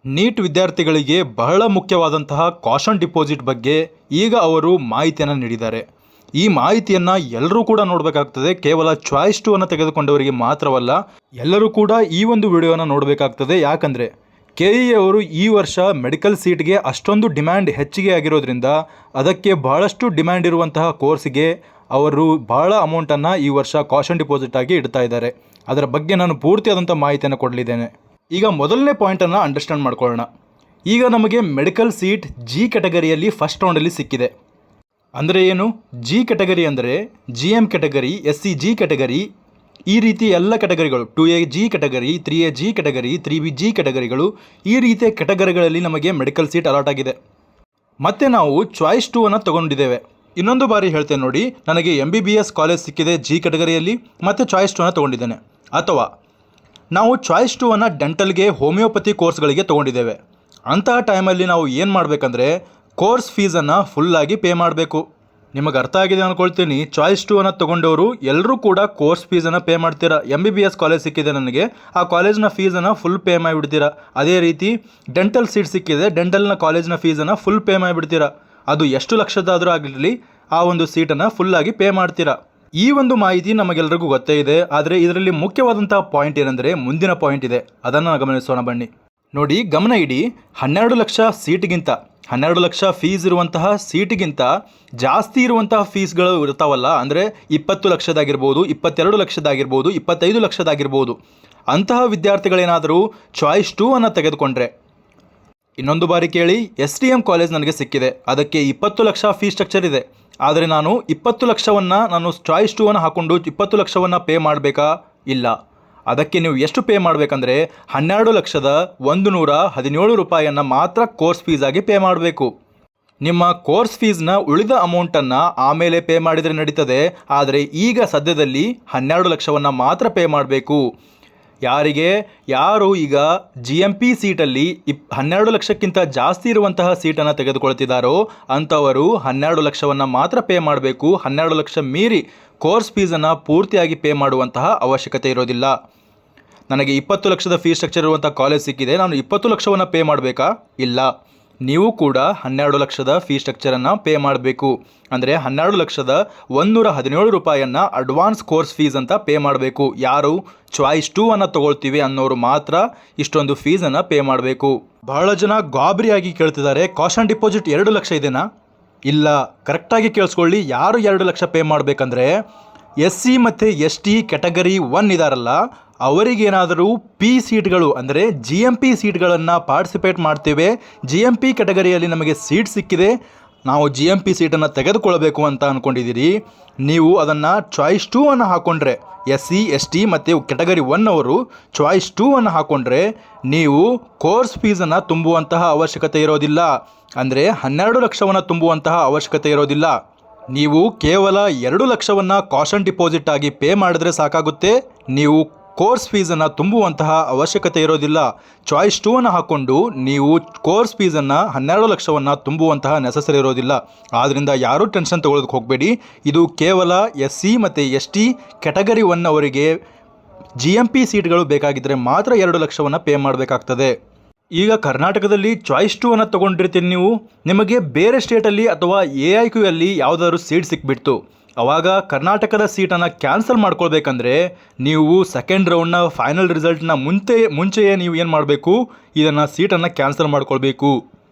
Neat ವಿದ್ಯಾರ್ಥಿಗಳಿಗೆ ಬಹಳ ಮುಖ್ಯವಾದಂತಹ ಕಾಷನ್ ಡಿಪಾಸಿಟ್ ಬಗ್ಗೆ ಈಗ ಅವರು ಮಾಹಿತಿಯನ್ನು ನೀಡಿದ್ದಾರೆ. ಈ ಮಾಹಿತಿಯನ್ನು ಎಲ್ಲರೂ ಕೂಡ ನೋಡಬೇಕಾಗ್ತದೆ. ಕೇವಲ ಚಾಯ್ಸ್ 2 ಅನ್ನು ತೆಗೆದುಕೊಂಡವರಿಗೆ ಮಾತ್ರವಲ್ಲ, ಎಲ್ಲರೂ ಕೂಡ ಈ ಒಂದು ವಿಡಿಯೋನ ನೋಡಬೇಕಾಗ್ತದೆ. ಯಾಕಂದರೆ KE ಅವರು ಈ ವರ್ಷ ಮೆಡಿಕಲ್ ಸೀಟ್ಗೆ ಅಷ್ಟೊಂದು ಡಿಮ್ಯಾಂಡ್ ಹೆಚ್ಚಿಗೆ ಆಗಿರೋದ್ರಿಂದ ಅದಕ್ಕೆ ಬಹಳಷ್ಟು ಡಿಮ್ಯಾಂಡ್ ಇರುವಂತಹ ಕೋರ್ಸಿಗೆ ಅವರು ಬಹಳ ಅಮೌಂಟನ್ನು ಈ ವರ್ಷ ಕಾಷನ್ ಡಿಪಾಸಿಟ್ ಆಗಿ ಇಡ್ತಾ ಇದ್ದಾರೆ. ಅದರ ಬಗ್ಗೆ ನಾನು ಪೂರ್ತಿಯಾದಂಥ ಮಾಹಿತಿಯನ್ನು ಕೊಡಲಿದ್ದೇನೆ. ಈಗ ಮೊದಲನೇ ಪಾಯಿಂಟನ್ನು ಅಂಡರ್ಸ್ಟ್ಯಾಂಡ್ ಮಾಡ್ಕೊಳ್ಳೋಣ. ಈಗ ನಮಗೆ ಮೆಡಿಕಲ್ ಸೀಟ್ G ಕ್ಯಾಟಗರಿಯಲ್ಲಿ ಫಸ್ಟ್ ರೌಂಡಲ್ಲಿ ಸಿಕ್ಕಿದೆ. ಅಂದರೆ ಏನು? G ಕ್ಯಾಟಗರಿ ಅಂದರೆ GM ಕ್ಯಾಟಗರಿ, SCG ಕ್ಯಾಟಗರಿ, ಈ ರೀತಿ ಎಲ್ಲ ಕ್ಯಾಟಗರಿಗಳು 2AG category, 3AG category, 3BG ಕ್ಯಾಟಗರಿಗಳು, ಈ ರೀತಿಯ ಕ್ಯಾಟಗರಿಗಳಲ್ಲಿ ನಮಗೆ ಮೆಡಿಕಲ್ ಸೀಟ್ ಅಲಾಟ್ ಆಗಿದೆ. ಮತ್ತು ನಾವು ಚಾಯ್ಸ್ 2 ಅನ್ನು ತೊಗೊಂಡಿದ್ದೇವೆ. ಇನ್ನೊಂದು ಬಾರಿ ಹೇಳ್ತೇನೆ ನೋಡಿ, ನನಗೆ MBBS ಕಾಲೇಜ್ ಸಿಕ್ಕಿದೆ G ಕ್ಯಾಟಗರಿಯಲ್ಲಿ ಮತ್ತು ಚಾಯ್ಸ್ 2 ಅನ್ನು ತೊಗೊಂಡಿದ್ದೇನೆ. ಅಥವಾ ನಾವು ಚಾಯ್ಸ್ 2 ಅನ್ನು ಡೆಂಟಲ್ಗೆ, ಹೋಮಿಯೋಪತಿ ಕೋರ್ಸ್ಗಳಿಗೆ ತೊಗೊಂಡಿದ್ದೇವೆ. ಅಂತಹ ಟೈಮಲ್ಲಿ ನಾವು ಏನು ಮಾಡಬೇಕಂದ್ರೆ ಕೋರ್ಸ್ ಫೀಸನ್ನು ಫುಲ್ಲಾಗಿ ಪೇ ಮಾಡಬೇಕು. ನಿಮಗೆ ಅರ್ಥ ಆಗಿದೆ ಅಂದ್ಕೊಳ್ತೀನಿ. ಚಾಯ್ಸ್ 2 ಅನ್ನು ತೊಗೊಂಡವರು ಎಲ್ಲರೂ ಕೂಡ ಕೋರ್ಸ್ ಫೀಸನ್ನು ಪೇ ಮಾಡ್ತೀರಾ. MBBS ಕಾಲೇಜ್ ಸಿಕ್ಕಿದೆ ನನಗೆ, ಆ ಕಾಲೇಜ್ನ ಫೀಸನ್ನು ಫುಲ್ ಪೇ ಮಾಡಿಬಿಡ್ತೀರಾ. ಅದೇ ರೀತಿ ಡೆಂಟಲ್ ಸೀಟ್ ಸಿಕ್ಕಿದೆ, ಡೆಂಟಲ್ನ ಕಾಲೇಜ್ನ ಫೀಸನ್ನು ಫುಲ್ ಪೇ ಮಾಡಿಬಿಡ್ತೀರಾ. ಅದು ಎಷ್ಟು ಲಕ್ಷದಾದರೂ ಆಗಿರಲಿ, ಆ ಒಂದು ಸೀಟನ್ನು ಫುಲ್ಲಾಗಿ ಪೇ ಮಾಡ್ತೀರಾ. ಈ ಒಂದು ಮಾಹಿತಿ ನಮಗೆಲ್ಲರಿಗೂ ಗೊತ್ತೇ ಇದೆ. ಆದರೆ ಇದರಲ್ಲಿ ಮುಖ್ಯವಾದಂತಹ ಪಾಯಿಂಟ್ ಏನೆಂದರೆ ಮುಂದಿನ ಪಾಯಿಂಟ್ ಇದೆ, ಅದನ್ನು ಗಮನಿಸೋಣ ಬನ್ನಿ. ನೋಡಿ, ಗಮನ ಇಡಿ. 12 ಲಕ್ಷ ಸೀಟ್ಗಿಂತ 12 ಲಕ್ಷ ಫೀಸ್ ಇರುವಂತಹ ಸೀಟಿಗಿಂತ ಜಾಸ್ತಿ ಇರುವಂತಹ ಫೀಸ್ಗಳು ಇರ್ತಾವಲ್ಲ, ಅಂದರೆ 20 ಲಕ್ಷದಾಗಿರ್ಬೋದು, 22 ಲಕ್ಷದಾಗಿರ್ಬೋದು, 25 ಲಕ್ಷದಾಗಿರ್ಬೋದು. ಅಂತಹ ವಿದ್ಯಾರ್ಥಿಗಳೇನಾದರೂ ಚಾಯ್ಸ್ 2 ಅನ್ನು ತೆಗೆದುಕೊಂಡ್ರೆ, ಇನ್ನೊಂದು ಬಾರಿ ಕೇಳಿ, STM ಕಾಲೇಜ್ ನನಗೆ ಸಿಕ್ಕಿದೆ, ಅದಕ್ಕೆ 20 ಲಕ್ಷ ಫೀಸ್ ಸ್ಟ್ರಕ್ಚರ್ ಇದೆ. ಆದರೆ ನಾನು 20 ಲಕ್ಷವನ್ನು ನಾನು ಚಾಯ್ಸ್ 2 ಅನ್ನು ಹಾಕ್ಕೊಂಡು 20 ಲಕ್ಷವನ್ನು ಪೇ ಮಾಡಬೇಕಾ? ಇಲ್ಲ. ಅದಕ್ಕೆ ನೀವು ಎಷ್ಟು ಪೇ ಮಾಡಬೇಕಂದ್ರೆ 12,117 ರೂಪಾಯಿಯನ್ನು ಮಾತ್ರ ಕೋರ್ಸ್ ಫೀಸಾಗಿ ಪೇ ಮಾಡಬೇಕು. ನಿಮ್ಮ ಕೋರ್ಸ್ ಫೀಸ್ನ ಉಳಿದ ಅಮೌಂಟನ್ನು ಆಮೇಲೆ ಪೇ ಮಾಡಿದರೆ ನಡೀತದೆ. ಆದರೆ ಈಗ ಸದ್ಯದಲ್ಲಿ 12 ಲಕ್ಷವನ್ನು ಮಾತ್ರ ಪೇ ಮಾಡಬೇಕು. ಯಾರು ಈಗ GMP ಸೀಟಲ್ಲಿ 12 ಲಕ್ಷಕ್ಕಿಂತ ಜಾಸ್ತಿ ಇರುವಂತಹ ಸೀಟನ್ನು ತೆಗೆದುಕೊಳ್ತಿದ್ದಾರೋ ಅಂಥವರು 12 ಲಕ್ಷವನ್ನು ಮಾತ್ರ ಪೇ ಮಾಡಬೇಕು. 12 ಲಕ್ಷ ಮೀರಿ ಕೋರ್ಸ್ ಫೀಸನ್ನು ಪೂರ್ತಿಯಾಗಿ ಪೇ ಮಾಡುವಂತಹ ಅವಶ್ಯಕತೆ ಇರೋದಿಲ್ಲ. ನನಗೆ 20 ಲಕ್ಷದ ಫೀಸ್ ಸ್ಟ್ರಕ್ಚರ್ ಇರುವಂಥ ಕಾಲೇಜ್ ಸಿಕ್ಕಿದೆ, ನಾನು 20 ಲಕ್ಷವನ್ನು ಪೇ ಮಾಡಬೇಕಾ? ಇಲ್ಲ. ನೀವು ಕೂಡ 12 ಲಕ್ಷದ ಫೀಸ್ ಸ್ಟ್ರಕ್ಚರನ್ನು ಪೇ ಮಾಡಬೇಕು. ಅಂದರೆ 12,117 ರೂಪಾಯಿಯನ್ನು ಅಡ್ವಾನ್ಸ್ ಕೋರ್ಸ್ ಫೀಸ್ ಅಂತ ಪೇ ಮಾಡಬೇಕು. ಯಾರು ಚಾಯ್ಸ್ 2 ಅನ್ನು ತೊಗೊಳ್ತೀವಿ ಅನ್ನೋರು ಮಾತ್ರ ಇಷ್ಟೊಂದು ಫೀಸನ್ನು ಪೇ ಮಾಡಬೇಕು. ಬಹಳ ಜನ ಗಾಬರಿಯಾಗಿ ಕೇಳ್ತಿದ್ದಾರೆ, ಕಾಷನ್ ಡಿಪಾಸಿಟ್ 2 ಲಕ್ಷ ಇದೆನಾ? ಇಲ್ಲ, ಕರೆಕ್ಟಾಗಿ ಕೇಳಿಸ್ಕೊಳ್ಳಿ. ಯಾರು 2 ಲಕ್ಷ ಪೇ ಮಾಡಬೇಕಂದ್ರೆ SC ಮತ್ತು ST ಕ್ಯಾಟಗರಿ 1 ಇದಾರಲ್ಲ, ಅವರಿಗೇನಾದರೂ P ಸೀಟ್ಗಳು ಅಂದರೆ GMP ಸೀಟ್ಗಳನ್ನು ಪಾರ್ಟಿಸಿಪೇಟ್ ಮಾಡ್ತೇವೆ. GMP ಕ್ಯಾಟಗರಿಯಲ್ಲಿ ನಮಗೆ ಸೀಟ್ ಸಿಕ್ಕಿದೆ, ನಾವು GMP ಸೀಟನ್ನು ತೆಗೆದುಕೊಳ್ಬೇಕು ಅಂತ ಅಂದ್ಕೊಂಡಿದ್ದೀರಿ. ನೀವು ಅದನ್ನು ಚಾಯ್ಸ್ 2 ಅನ್ನು ಹಾಕ್ಕೊಂಡ್ರೆ, SC ST ಮತ್ತು ಕ್ಯಾಟಗರಿ 1 ಅವರು ಚಾಯ್ಸ್ 2 ಅನ್ನು ಹಾಕ್ಕೊಂಡ್ರೆ ನೀವು ಕೋರ್ಸ್ ಫೀಸನ್ನು ತುಂಬುವಂತಹ ಅವಶ್ಯಕತೆ ಇರೋದಿಲ್ಲ. ಅಂದರೆ 12 ಲಕ್ಷವನ್ನು ತುಂಬುವಂತಹ ಅವಶ್ಯಕತೆ ಇರೋದಿಲ್ಲ. ನೀವು ಕೇವಲ 2 ಲಕ್ಷವನ್ನು ಕಾಷನ್ ಡಿಪಾಸಿಟ್ ಆಗಿ ಪೇ ಮಾಡಿದ್ರೆ ಸಾಕಾಗುತ್ತೆ. ನೀವು ಕೋರ್ಸ್ ಫೀಸನ್ನು ತುಂಬುವಂತಹ ಅವಶ್ಯಕತೆ ಇರೋದಿಲ್ಲ. ಚಾಯ್ಸ್ 2 ಅನ್ನು ಹಾಕ್ಕೊಂಡು ನೀವು ಕೋರ್ಸ್ ಫೀಸನ್ನು 12 ಲಕ್ಷವನ್ನು ತುಂಬುವಂತಹ ನೆಸಸರಿ ಇರೋದಿಲ್ಲ. ಆದ್ದರಿಂದ ಯಾರೂ ಟೆನ್ಷನ್ ತೊಗೊಳೋದಕ್ಕೆ ಹೋಗಬೇಡಿ. ಇದು ಕೇವಲ SC ಮತ್ತು ST ಕ್ಯಾಟಗರಿ 1 ಅವರಿಗೆ GMP ಸೀಟ್ಗಳು ಬೇಕಾಗಿದ್ದರೆ ಮಾತ್ರ 2 ಲಕ್ಷವನ್ನು ಪೇ ಮಾಡಬೇಕಾಗ್ತದೆ. ಈಗ ಕರ್ನಾಟಕದಲ್ಲಿ ಚಾಯ್ಸ್ 2 ಅನ್ನು ತೊಗೊಂಡಿರ್ತೀರಿ ನೀವು, ನಿಮಗೆ ಬೇರೆ ಸ್ಟೇಟಲ್ಲಿ ಅಥವಾ AIQ ಅಲ್ಲಿ ಯಾವುದಾದ್ರು ಸೀಟ್ ಸಿಕ್ಬಿಡ್ತು. ಆವಾಗ ಕರ್ನಾಟಕದ ಸೀಟನ್ನು ಕ್ಯಾನ್ಸಲ್ ಮಾಡ್ಕೊಳ್ಬೇಕಂದ್ರೆ ನೀವು ಸೆಕೆಂಡ್ ರೌಂಡ್ನ ಫೈನಲ್ ರಿಸಲ್ಟ್ನ ಮುಂಚೆಯೇ ನೀವು ಏನು ಮಾಡಬೇಕು, ಇದನ್ನು ಸೀಟನ್ನು ಕ್ಯಾನ್ಸಲ್ ಮಾಡ್ಕೊಳ್ಬೇಕು.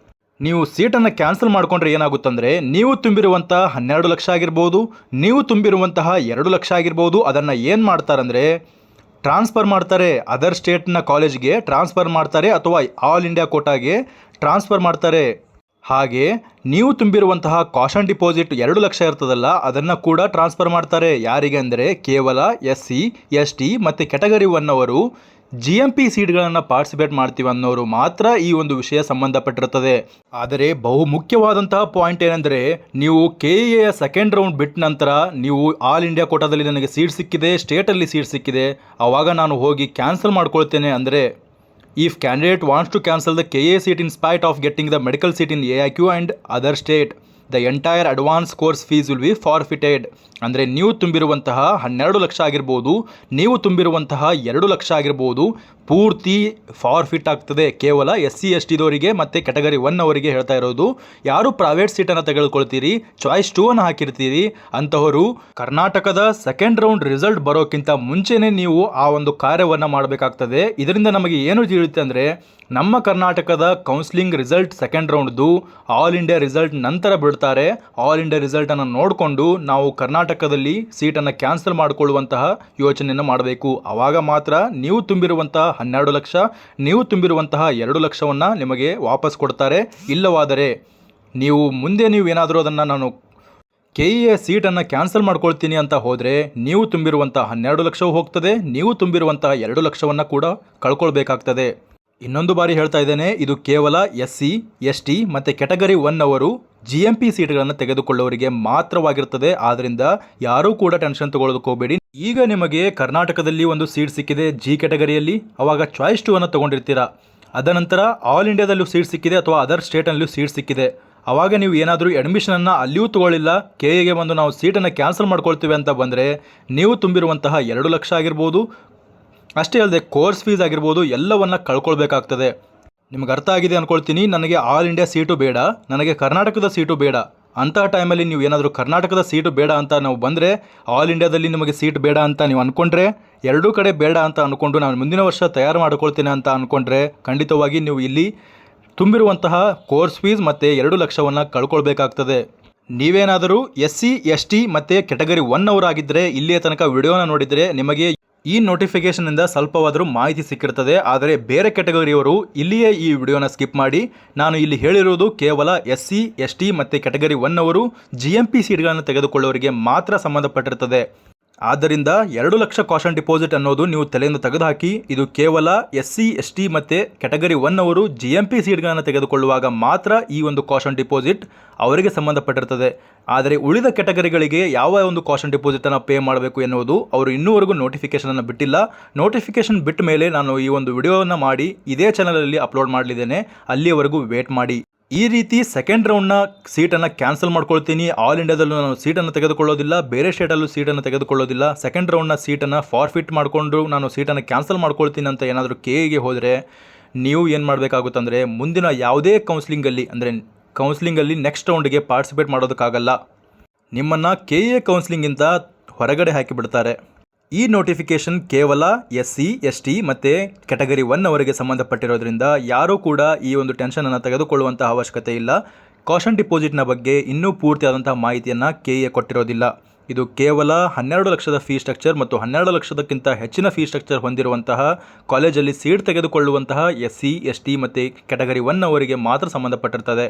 ನೀವು ಸೀಟನ್ನು ಕ್ಯಾನ್ಸಲ್ ಮಾಡಿಕೊಂಡ್ರೆ ಏನಾಗುತ್ತಂದರೆ ನೀವು ತುಂಬಿರುವಂತಹ 12 ಲಕ್ಷ ಆಗಿರ್ಬೋದು, ನೀವು ತುಂಬಿರುವಂತಹ 2 ಲಕ್ಷ ಆಗಿರ್ಬೋದು, ಅದನ್ನು ಏನು ಮಾಡ್ತಾರಂದರೆ ಟ್ರಾನ್ಸ್ಫರ್ ಮಾಡ್ತಾರೆ. ಅದರ್ ಸ್ಟೇಟ್ನ ಕಾಲೇಜ್ಗೆ ಟ್ರಾನ್ಸ್ಫರ್ ಮಾಡ್ತಾರೆ ಅಥವಾ ಆಲ್ ಇಂಡಿಯಾ ಕೋಟಾಗೆ ಟ್ರಾನ್ಸ್ಫರ್ ಮಾಡ್ತಾರೆ. ಹಾಗೆ ನೀವು ತುಂಬಿರುವಂತಹ ಕಾಷನ್ ಡಿಪಾಸಿಟ್ 2 ಲಕ್ಷ ಇರ್ತದಲ್ಲ, ಅದನ್ನು ಕೂಡ ಟ್ರಾನ್ಸ್ಫರ್ ಮಾಡ್ತಾರೆ. ಯಾರಿಗೆ ಅಂದರೆ ಕೇವಲ SC ST ಮತ್ತು ಕ್ಯಾಟಗರಿ 1 ಅವರು GMP ಸೀಟ್ಗಳನ್ನು ಪಾರ್ಟಿಸಿಪೇಟ್ ಮಾಡ್ತೀವಿ ಅನ್ನೋರು ಮಾತ್ರ ಈ ಒಂದು ವಿಷಯ ಸಂಬಂಧಪಟ್ಟಿರುತ್ತದೆ. ಆದರೆ ಬಹು ಮುಖ್ಯವಾದಂತಹ ಪಾಯಿಂಟ್ ಏನೆಂದರೆ, ನೀವು KEಯ ಸೆಕೆಂಡ್ ರೌಂಡ್ ಬಿಟ್ಟ ನಂತರ ನೀವು ಆಲ್ ಇಂಡಿಯಾ ಕೋಟಾದಲ್ಲಿ ನನಗೆ ಸೀಟ್ ಸಿಕ್ಕಿದೆ, ಸ್ಟೇಟಲ್ಲಿ ಸೀಟ್ ಸಿಕ್ಕಿದೆ, ಆವಾಗ ನಾನು ಹೋಗಿ ಕ್ಯಾನ್ಸಲ್ ಮಾಡ್ಕೊಳ್ತೇನೆ ಅಂದರೆ, if candidate wants to cancel the KA seat in spite of getting the medical seat in AIQ and other state, the entire advance course fees will be forfeited. ಅಂದರೆ ನೀವು ತುಂಬಿರುವಂತಹ 12 ಲಕ್ಷ ಆಗಿರ್ಬೋದು, ನೀವು ತುಂಬಿರುವಂತಹ 2 ಲಕ್ಷ ಆಗಿರ್ಬೋದು, ಪೂರ್ತಿ ಫಾರ್ಫಿಟ್ ಆಗ್ತದೆ. ಕೇವಲ SC/ST ಮತ್ತು ಕ್ಯಾಟಗರಿ 1 ಅವರಿಗೆ ಹೇಳ್ತಾ ಇರೋದು. ಯಾರು ಪ್ರೈವೇಟ್ ಸೀಟನ್ನು ತೆಗೆದುಕೊಳ್ತೀರಿ, ಚಾಯ್ಸ್ 2 ಅನ್ನು ಹಾಕಿರ್ತೀರಿ, ಅಂತವರು ಕರ್ನಾಟಕದ ಸೆಕೆಂಡ್ ರೌಂಡ್ ರಿಸಲ್ಟ್ ಬರೋಕ್ಕಿಂತ ಮುಂಚೆನೇ ನೀವು ಆ ಒಂದು ಕಾರ್ಯವನ್ನು ಮಾಡಬೇಕಾಗ್ತದೆ. ಇದರಿಂದ ನಮಗೆ ಏನು ತಿಳಿಯುತ್ತೆ ಅಂದರೆ, ನಮ್ಮ ಕರ್ನಾಟಕದ ಕೌನ್ಸಿಲಿಂಗ್ ರಿಸಲ್ಟ್ ಸೆಕೆಂಡ್ ರೌಂಡ್ದು ಆಲ್ ಇಂಡಿಯಾ ರಿಸಲ್ಟ್ ನಂತರ ಬಿಡ್ತಾರೆ. ಆಲ್ ಇಂಡಿಯಾ ರಿಸಲ್ಟನ್ನು ನೋಡಿಕೊಂಡು ನಾವು ಕರ್ನಾಟಕದಲ್ಲಿ ಸೀಟನ್ನು ಕ್ಯಾನ್ಸಲ್ ಮಾಡಿಕೊಳ್ಳುವಂತಹ ಯೋಚನೆಯನ್ನು ಮಾಡಬೇಕು. ಆವಾಗ ಮಾತ್ರ ನೀವು ತುಂಬಿರುವಂತಹ 12 ಲಕ್ಷ, ನೀವು ತುಂಬಿರುವಂತಹ 2 ಲಕ್ಷವನ್ನು ನಿಮಗೆ ವಾಪಸ್ ಕೊಡ್ತಾರೆ. ಇಲ್ಲವಾದರೆ ನೀವು ಏನಾದರೂ ಅದನ್ನು ನಾನು KEA ಸೀಟನ್ನು ಕ್ಯಾನ್ಸಲ್ ಮಾಡ್ಕೊಳ್ತೀನಿ ಅಂತ ಹೋದರೆ ನೀವು ತುಂಬಿರುವಂಥ 12 ಲಕ್ಷವೂ ಹೋಗ್ತದೆ, ನೀವು ತುಂಬಿರುವಂತಹ 2 ಲಕ್ಷವನ್ನು ಕೂಡ ಕಳ್ಕೊಳ್ಬೇಕಾಗ್ತದೆ. ಇನ್ನೊಂದು ಬಾರಿ ಹೇಳ್ತಾ ಇದ್ದೇನೆ, ಇದು ಕೇವಲ SC/ST ಮತ್ತು ಕ್ಯಾಟಗರಿ 1 ಅವರು GMP ಸೀಟ್ಗಳನ್ನು ತೆಗೆದುಕೊಳ್ಳುವವರಿಗೆ ಮಾತ್ರವಾಗಿರ್ತದೆ. ಆದ್ದರಿಂದ ಯಾರೂ ಕೂಡ ಟೆನ್ಷನ್ ತಗೊಳ್ಳೋದಕ್ಕೆ ಹೋಗಬೇಡಿ. ಈಗ ನಿಮಗೆ ಕರ್ನಾಟಕದಲ್ಲಿ ಒಂದು ಸೀಟ್ ಸಿಕ್ಕಿದೆ G ಕ್ಯಾಟಗರಿಯಲ್ಲಿ, ಅವಾಗ ಚಾಯ್ಸ್ 2 ಅನ್ನು ತೊಗೊಂಡಿರ್ತೀರಾ. ಅದನಂತರ ಆಲ್ ಇಂಡಿಯಾದಲ್ಲೂ ಸೀಟ್ ಸಿಕ್ಕಿದೆ ಅಥವಾ ಅದರ್ ಸ್ಟೇಟ್ನಲ್ಲೂ ಸೀಟ್ ಸಿಕ್ಕಿದೆ. ಆವಾಗ ನೀವು ಏನಾದರೂ ಅಡ್ಮಿಷನನ್ನು ಅಲ್ಲಿಯೂ ತೊಗೊಳ್ಳಿಲ್ಲ, KEಗೆ ಬಂದು ನಾವು ಸೀಟನ್ನು ಕ್ಯಾನ್ಸಲ್ ಮಾಡ್ಕೊಳ್ತೀವಿ ಅಂತ ಬಂದರೆ ನೀವು ತುಂಬಿರುವಂತಹ 2 ಲಕ್ಷ ಆಗಿರ್ಬೋದು, ಅಷ್ಟೇ ಅಲ್ಲದೆ ಕೋರ್ಸ್ ಫೀಸ್ ಆಗಿರ್ಬೋದು, ಎಲ್ಲವನ್ನು ಕಳ್ಕೊಳ್ಬೇಕಾಗ್ತದೆ. ನಿಮ್ಗೆ ಅರ್ಥ ಆಗಿದೆ ಅಂದ್ಕೊಳ್ತೀನಿ. ನನಗೆ ಆಲ್ ಇಂಡಿಯಾ ಸೀಟು ಬೇಡ, ನನಗೆ ಕರ್ನಾಟಕದ ಸೀಟು ಬೇಡ. ಅಂತಹ ಟೈಮಲ್ಲಿ ನೀವು ಏನಾದರೂ ಕರ್ನಾಟಕದ ಸೀಟು ಬೇಡ ಅಂತ ನಾವು ಬಂದರೆ, ಆಲ್ ಇಂಡಿಯಾದಲ್ಲಿ ನಿಮಗೆ ಸೀಟ್ ಬೇಡ ಅಂತ ನೀವು ಅಂದ್ಕೊಂಡ್ರೆ, ಎರಡೂ ಕಡೆ ಬೇಡ ಅಂತ ಅಂದ್ಕೊಂಡು ನಾನು ಮುಂದಿನ ವರ್ಷ ತಯಾರು ಮಾಡ್ಕೊಳ್ತೇನೆ ಅಂತ ಅಂದ್ಕೊಂಡ್ರೆ, ಖಂಡಿತವಾಗಿ ನೀವು ಇಲ್ಲಿ ತುಂಬಿರುವಂತಹ ಕೋರ್ಸ್ ಫೀಸ್ ಮತ್ತು 2 ಲಕ್ಷವನ್ನು ಕಳ್ಕೊಳ್ಬೇಕಾಗ್ತದೆ. ನೀವೇನಾದರೂ SC/ST ಮತ್ತು ಕ್ಯಾಟಗರಿ 1 ಅವರಾಗಿದ್ದರೆ, ಇಲ್ಲಿಯ ತನಕ ವಿಡಿಯೋನ ನೋಡಿದರೆ ನಿಮಗೆ ಈ ನೋಟಿಫಿಕೇಷನಿಂದ ಸ್ವಲ್ಪವಾದರೂ ಮಾಹಿತಿ ಸಿಕ್ಕಿರ್ತದೆ. ಆದರೆ ಬೇರೆ ಕ್ಯಾಟಗರಿಯವರು ಇಲ್ಲಿಯೇ ಈ ವಿಡಿಯೋನ ಸ್ಕಿಪ್ ಮಾಡಿ. ನಾನು ಇಲ್ಲಿ ಹೇಳಿರುವುದು ಕೇವಲ SC/ST ಮತ್ತು ಕ್ಯಾಟಗರಿ 1 ಅವರು GMP ಸೀಟ್ಗಳನ್ನು ತೆಗೆದುಕೊಳ್ಳೋರಿಗೆ ಮಾತ್ರ ಸಂಬಂಧಪಟ್ಟಿರ್ತದೆ. ಆದ್ದರಿಂದ 2 ಲಕ್ಷ ಕಾಷನ್ ಡಿಪಾಸಿಟ್ ಅನ್ನೋದು ನೀವು ತಲೆಯಿಂದ ತೆಗೆದುಹಾಕಿ. ಇದು ಕೇವಲ SC/ST ಮತ್ತು ಕ್ಯಾಟಗರಿ 1 ಅವರು GMP ಸೀಟ್ಗಳನ್ನು ತೆಗೆದುಕೊಳ್ಳುವಾಗ ಮಾತ್ರ ಈ ಒಂದು ಕಾಷನ್ ಡಿಪಾಸಿಟ್ ಅವರಿಗೆ ಸಂಬಂಧಪಟ್ಟಿರ್ತದೆ. ಆದರೆ ಉಳಿದ ಕ್ಯಾಟಗರಿಗಳಿಗೆ ಯಾವ ಒಂದು ಕಾಷನ್ ಡಿಪಾಸಿಟನ್ನು ಪೇ ಮಾಡಬೇಕು ಎನ್ನುವುದು ಅವರು ಇನ್ನೂವರೆಗೂ ನೋಟಿಫಿಕೇಷನನ್ನು ಬಿಟ್ಟಿಲ್ಲ. ನೋಟಿಫಿಕೇಷನ್ ಬಿಟ್ಟ ಮೇಲೆ ನಾನು ಈ ಒಂದು ವಿಡಿಯೋವನ್ನು ಮಾಡಿ ಇದೇ ಚಾನಲಲ್ಲಿ ಅಪ್ಲೋಡ್ ಮಾಡಲಿದ್ದೇನೆ. ಅಲ್ಲಿಯವರೆಗೂ ವೇಟ್ ಮಾಡಿ. ಈ ರೀತಿ ಸೆಕೆಂಡ್ ರೌಂಡ್ನ ಸೀಟನ್ನು ಕ್ಯಾನ್ಸಲ್ ಮಾಡ್ಕೊಳ್ತೀನಿ, ಆಲ್ ಇಂಡಿಯಾದಲ್ಲೂ ನಾನು ಸೀಟನ್ನು ತೆಗೆದುಕೊಳ್ಳೋದಿಲ್ಲ, ಬೇರೆ ಸ್ಟೇಟಲ್ಲೂ ಸೀಟನ್ನು ತೆಗೆದುಕೊಳ್ಳೋದಿಲ್ಲ, ಸೆಕೆಂಡ್ ರೌಂಡ್ನ ಸೀಟನ್ನು ಫಾರ್ಫಿಟ್ ಮಾಡಿಕೊಂಡು ನಾನು ಸೀಟನ್ನು ಕ್ಯಾನ್ಸಲ್ ಮಾಡ್ಕೊಳ್ತೀನಿ ಅಂತ ಏನಾದರೂ KEಗೆ ಹೋದರೆ ನೀವು ಏನು ಮಾಡಬೇಕಾಗುತ್ತಂದರೆ, ಮುಂದಿನ ಯಾವುದೇ ಕೌನ್ಸಿಲಿಂಗಲ್ಲಿ ನೆಕ್ಸ್ಟ್ ರೌಂಡ್ಗೆ ಪಾರ್ಟಿಸಿಪೇಟ್ ಮಾಡೋದಕ್ಕಾಗಲ್ಲ. ನಿಮ್ಮನ್ನು KEA ಕೌನ್ಸಿಲಿಂಗಿಂದ ಹೊರಗಡೆ ಹಾಕಿಬಿಡ್ತಾರೆ. ಈ ನೋಟಿಫಿಕೇಷನ್ ಕೇವಲ SC/ST ಮತ್ತು ಕ್ಯಾಟಗರಿ 1 ಅವರಿಗೆ ಸಂಬಂಧಪಟ್ಟಿರೋದ್ರಿಂದ ಯಾರೂ ಕೂಡ ಈ ಒಂದು ಟೆನ್ಷನನ್ನು ತೆಗೆದುಕೊಳ್ಳುವಂಥ ಅವಶ್ಯಕತೆ ಇಲ್ಲ. ಕಾಷನ್ ಡಿಪಾಸಿಟ್ನ ಬಗ್ಗೆ ಇನ್ನೂ ಪೂರ್ತಿಯಾದಂಥ ಮಾಹಿತಿಯನ್ನು KEA ಕೊಟ್ಟಿರೋದಿಲ್ಲ. ಇದು ಕೇವಲ 12 ಲಕ್ಷದ ಫೀ ಸ್ಟ್ರಕ್ಚರ್ ಮತ್ತು 12 ಲಕ್ಷದಕ್ಕಿಂತ ಹೆಚ್ಚಿನ ಫೀ ಸ್ಟ್ರಕ್ಚರ್ ಹೊಂದಿರುವಂತಹ ಕಾಲೇಜಲ್ಲಿ ಸೀಟ್ ತೆಗೆದುಕೊಳ್ಳುವಂತಹ SC/ST ಮತ್ತು ಕ್ಯಾಟಗರಿ 1 ಅವರಿಗೆ ಮಾತ್ರ ಸಂಬಂಧಪಟ್ಟಿರ್ತದೆ.